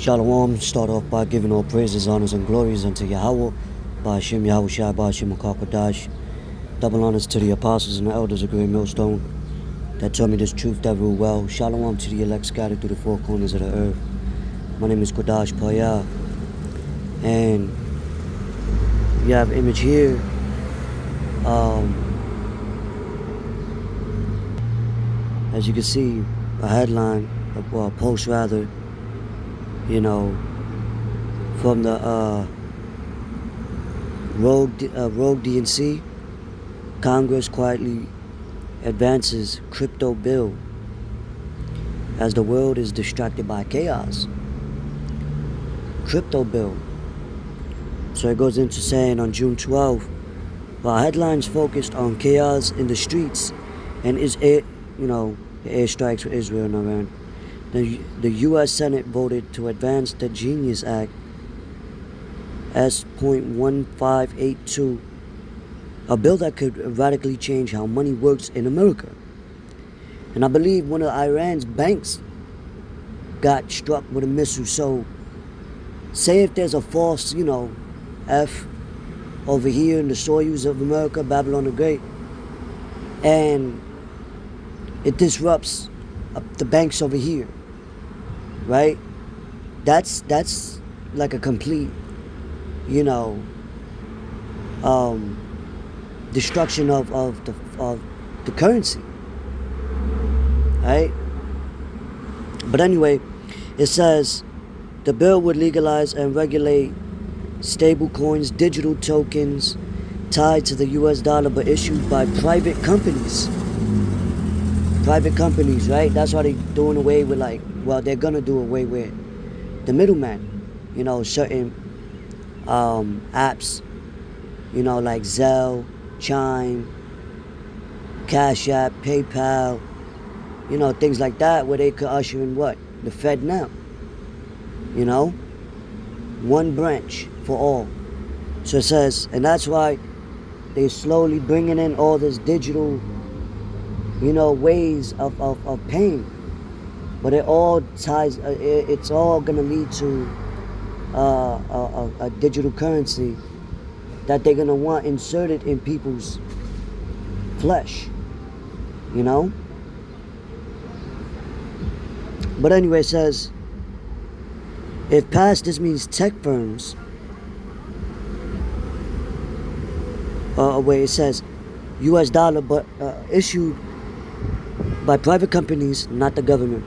Shalom. Start off by giving all praises, honors, and glories unto Yahweh, Ba'ashem Yahweh Shai, Ba'ashem Akakwadash. Double honors to the apostles and the elders of Great Millstone that taught me this truth that rule well. Shalom to the elect scattered through the four corners of the earth. My name is Quadash Paya, and you have image here. As you can see, a headline, a post rather, from the Rogue DNC. Congress quietly advances crypto bill as the world is distracted by chaos. Crypto bill. So it goes into saying on June 12th, while headlines focused on chaos in the streets and the airstrikes with Israel and Iran, the U.S. Senate voted to advance the Genius Act S.1582, a bill that could radically change how money works in America. And I believe one of Iran's banks got struck with a missile. So say if there's a false, F over here in the soils of America, Babylon the Great, and it disrupts the banks over here, right? That's like a complete, destruction of the currency, right? But anyway, it says the bill would legalize and regulate stable coins, digital tokens tied to the US dollar, but issued by private companies. Private companies, right? That's why they're doing away with they're gonna do away with the middleman. Certain apps, like Zelle, Chime, Cash App, PayPal, things like that, where they could usher in what? The Fed now. One branch for all. So it says, and that's why they're slowly bringing in all this digital, ways of paying. But it all ties, it's all going to lead to a digital currency that they're going to want inserted in people's flesh, But anyway, it says, if passed, this means tech firms, where it says US dollar, but issued by private companies, not the government,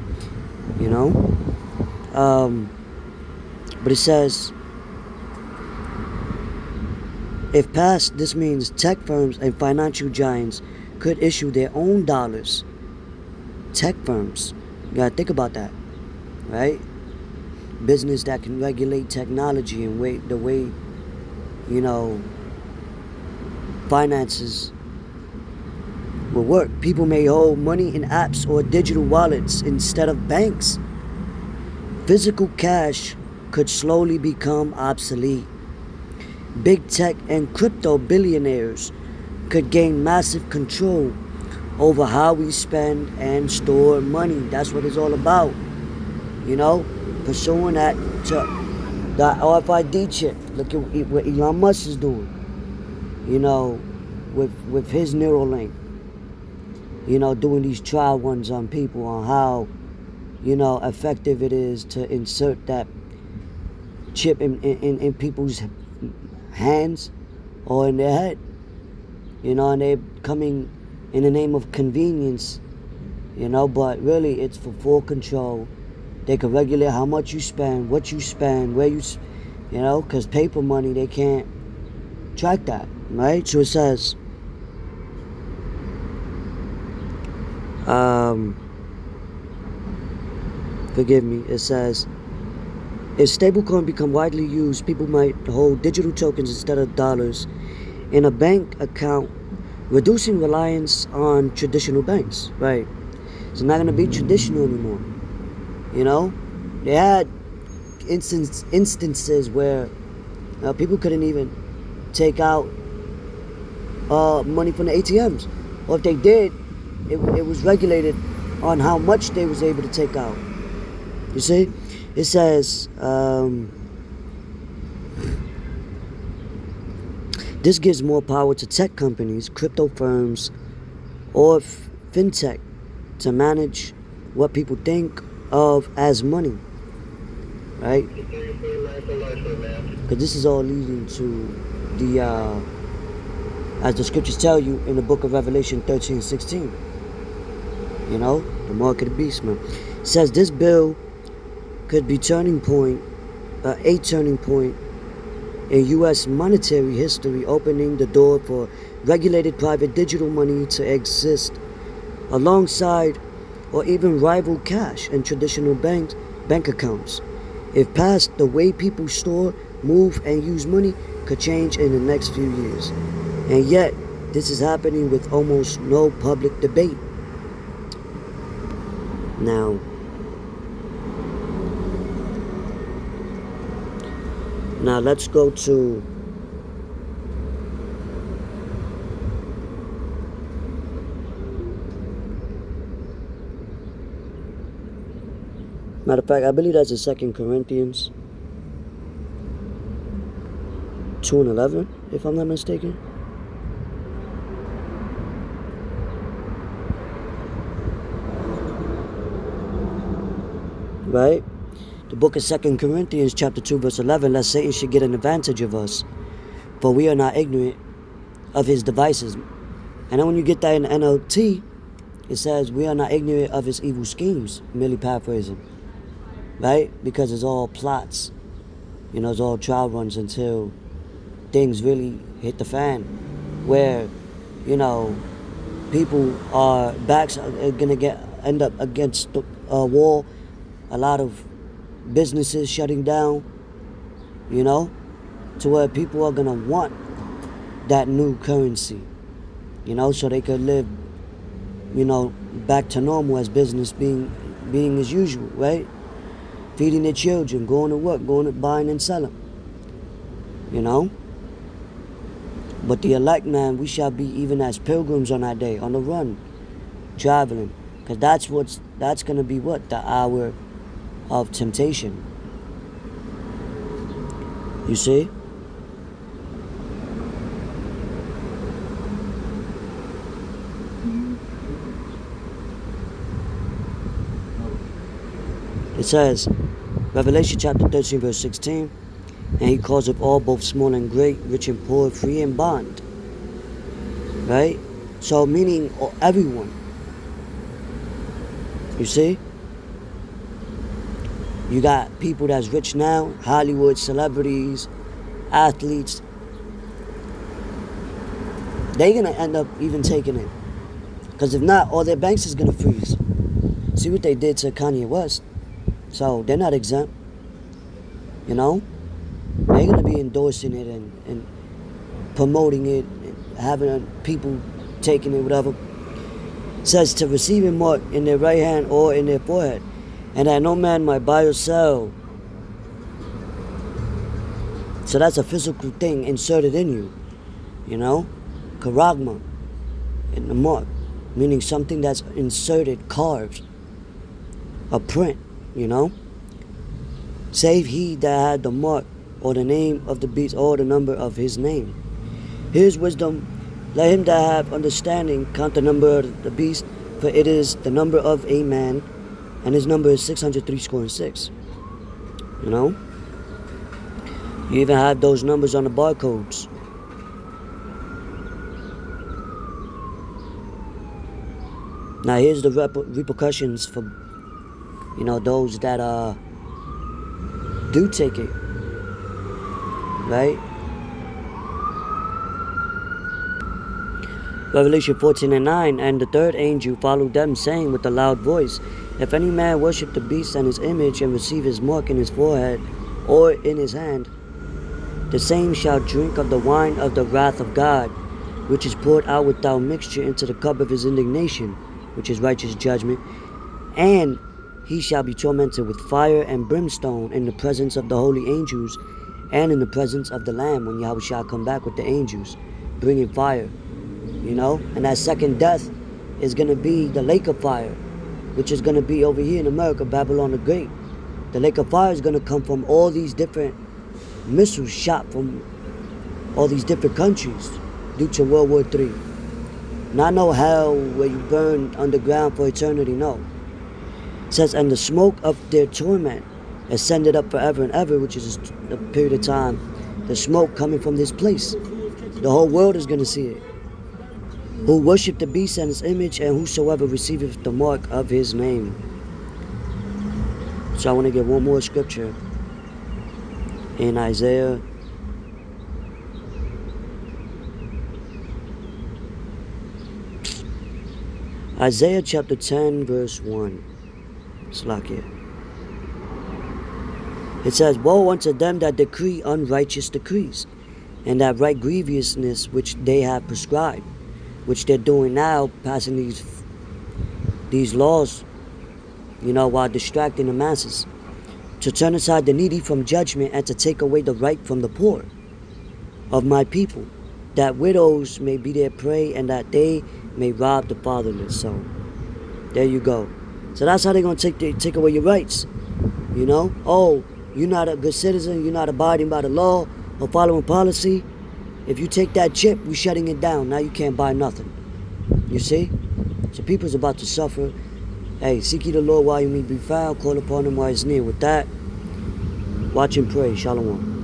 But it says, if passed, this means tech firms and financial giants could issue their own dollars. Tech firms. You gotta think about that, right? Business that can regulate technology and the way, finances will work. People may hold money in apps or digital wallets instead of banks. Physical cash could slowly become obsolete. Big tech and crypto billionaires could gain massive control over how we spend and store money. That's what it's all about. Pursuing that RFID chip. Look at what Elon Musk is doing. With his Neuralink. Doing these trial runs on people on how, effective it is to insert that chip in people's hands or in their head. And they're coming in the name of convenience, but really it's for full control. They can regulate how much you spend, what you spend, where you, because paper money, they can't track that, right? So it says, forgive me, it says, if stablecoin become widely used, people might hold digital tokens instead of dollars in a bank account, reducing reliance on traditional banks, right? It's not going to be traditional anymore. They had instances where people couldn't even take out money from the ATMs, or if they did, it was regulated on how much they was able to take out. You see? It says, this gives more power to tech companies, crypto firms, or fintech to manage what people think of as money, right? Because this is all leading to the, as the scriptures tell you in the book of Revelation 13:16, you know, the mark of the beast, man. It says this bill could be a turning point in U.S. monetary history, opening the door for regulated private digital money to exist alongside or even rival cash and traditional bank accounts. If passed, the way people store, move, and use money could change in the next few years. And yet, this is happening with almost no public debate. Now let's go to matter of fact, I believe that's in 2 Corinthians 2:11, if I'm not mistaken. Right? The book of 2 Corinthians chapter 2 verse 11, lest Satan should get an advantage of us, for we are not ignorant of his devices. And then when you get that in the NLT, it says we are not ignorant of his evil schemes, merely paraphrasing, right? Because it's all plots, you know, it's all trial runs until things really hit the fan, where, you know, people are backs are gonna end up against the wall. A lot of businesses shutting down, you know, to where people are gonna want that new currency, you know, so they could live, you know, back to normal as business being as usual, right? Feeding their children, going to work, buying and selling, you know. But the elect, man, we shall be even as pilgrims on that day, on the run, traveling, because that's gonna be what the hour of temptation. You see? It says, Revelation chapter 13 verse 16, and he calls up all, both small and great, rich and poor, free and bond. Right? So meaning everyone. You see? You got people that's rich now, Hollywood celebrities, athletes. They're going to end up even taking it. Because if not, all their banks is going to freeze. See what they did to Kanye West. So they're not exempt. You know? They're going to be endorsing it and promoting it, and having people taking it, whatever. It says to receive a mark in their right hand or in their forehead, and that no man might buy or sell. So that's a physical thing inserted in you, you know? Charagma, in the mark, meaning something that's inserted, carved, a print, you know? Save he that had the mark, or the name of the beast, or the number of his name. Here's wisdom. Let him that have understanding count the number of the beast, for it is the number of a man, and his number is 666. You know? You even have those numbers on the barcodes. Now here's the repercussions for, you know, those that do take it. Right? Revelation 14:9, and the third angel followed them, saying with a loud voice, if any man worship the beast and his image, and receive his mark in his forehead or in his hand, the same shall drink of the wine of the wrath of God, which is poured out without mixture into the cup of his indignation, which is righteous judgment. And he shall be tormented with fire and brimstone in the presence of the holy angels, and in the presence of the Lamb, when Yahweh shall come back with the angels, bringing fire. You know? And that second death is going to be the lake of fire, which is going to be over here in America, Babylon the Great. The lake of fire is going to come from all these different missiles shot from all these different countries due to World War III. Not no hell where you burn underground for eternity, no. It says, and the smoke of their torment ascended up forever and ever, which is a period of time. The smoke coming from this place. The whole world is going to see it. Who worship the beast and his image, and whosoever receiveth the mark of his name. So I want to get one more scripture in Isaiah. Isaiah chapter 10 verse 1. Slakia. It says, woe unto them that decree unrighteous decrees, and that write grievousness which they have prescribed, which they're doing now, passing these laws, while distracting the masses, to turn aside the needy from judgment, and to take away the right from the poor of my people, that widows may be their prey, and that they may rob the fatherless. So there you go. So that's how they're going to take away your rights. Oh, you're not a good citizen, you're not abiding by the law or following policy. If you take that chip, we're shutting it down. Now you can't buy nothing. You see? So people's about to suffer. Hey, seek ye the Lord while you may be found. Call upon him while he's near. With that, watch and pray. Shalom.